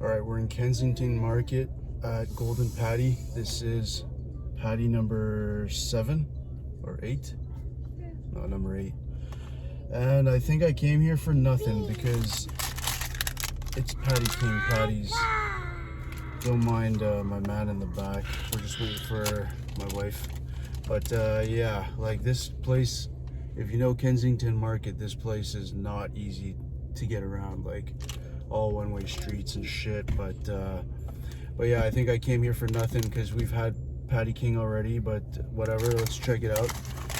All right, we're in Kensington Market at Golden Patty. This is patty number 7 or 8. No, number 8. And I think I came here for nothing because it's Patty King patties. Don't mind my man in the back. We're just waiting for my wife. But yeah, like this place, if you know Kensington Market, this place is not easy to get around. Like all one-way streets and shit. But yeah, I think I came here for nothing because we've had Patty King already. But whatever, let's check it out.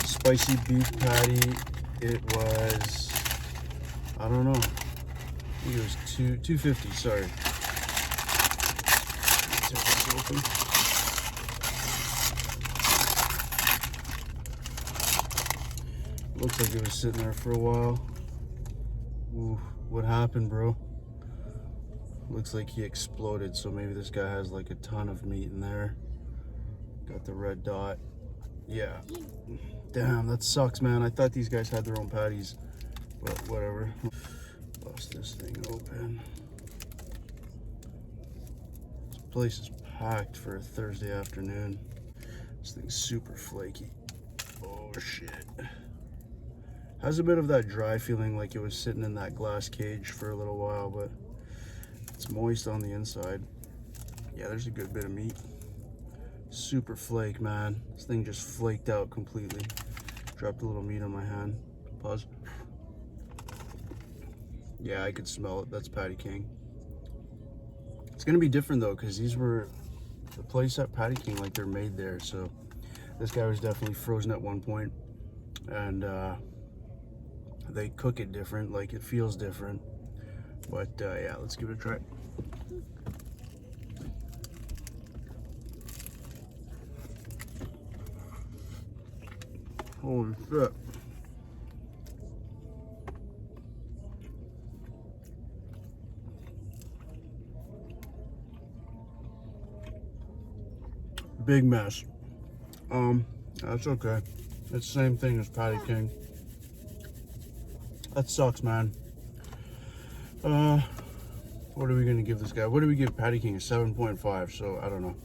Spicy beef patty. It was, I don't know. I think it was $2.50. Sorry. Let's tear this open. Looks like it was sitting there for a while. Ooh, what happened, bro? Looks like he exploded, so maybe this guy has like a ton of meat in there. Got the red dot. Yeah. Damn, that sucks, man. I thought these guys had their own patties, but whatever. Bust this thing open. This place is packed for a Thursday afternoon. This thing's super flaky. Oh shit. Has a bit of that dry feeling, like it was sitting in that glass cage for a little while, but it's moist on the inside. Yeah, there's a good bit of meat. Super flake, man. This thing just flaked out completely. Dropped a little meat on my hand. Pause. Yeah, I could smell it. That's Patty King. It's gonna be different though, because these were the place at Patty King, like they're made there. So this guy was definitely frozen at one point, and they cook it different, like it feels different. But yeah, let's give it a try. Holy shit. Big mess. That's okay. It's the same thing as Patty King. That sucks, man. What are we gonna give this guy? What do we give Patty King? A 7.5, so I don't know.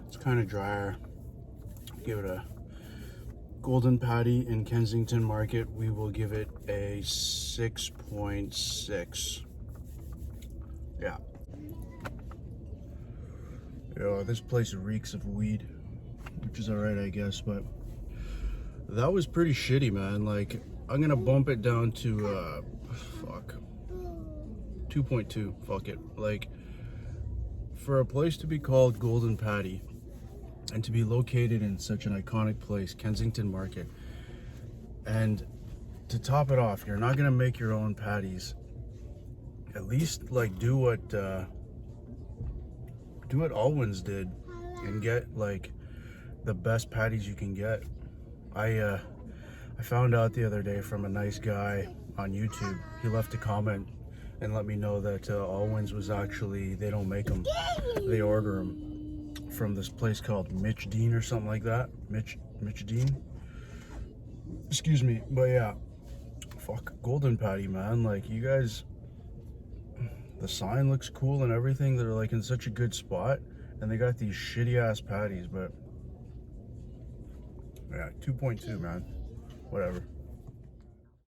It's kind of drier. Give it a Golden Patty in Kensington Market. We will give it a 6.6. Yeah. Yo, this place reeks of weed, which is alright, I guess, but that was pretty shitty, man. Like, I'm gonna bump it down to, 2.2. Fuck it. Like, for a place to be called Golden Patty and to be located in such an iconic place, Kensington Market, and to top it off, you're not gonna make your own patties. At least, like, do what Alwyn's did and get like the best patties you can get. I found out the other day from a nice guy on YouTube. He left a comment and let me know that Alwyn's was actually, they don't make them, they order them from this place called Mitch Dean or something like that. Mitch Dean, excuse me. But yeah, fuck Golden Patty, man. Like, you guys, the sign looks cool and everything. They're like in such a good spot, and they got these shitty ass patties. But yeah, 2.2, man. Whatever.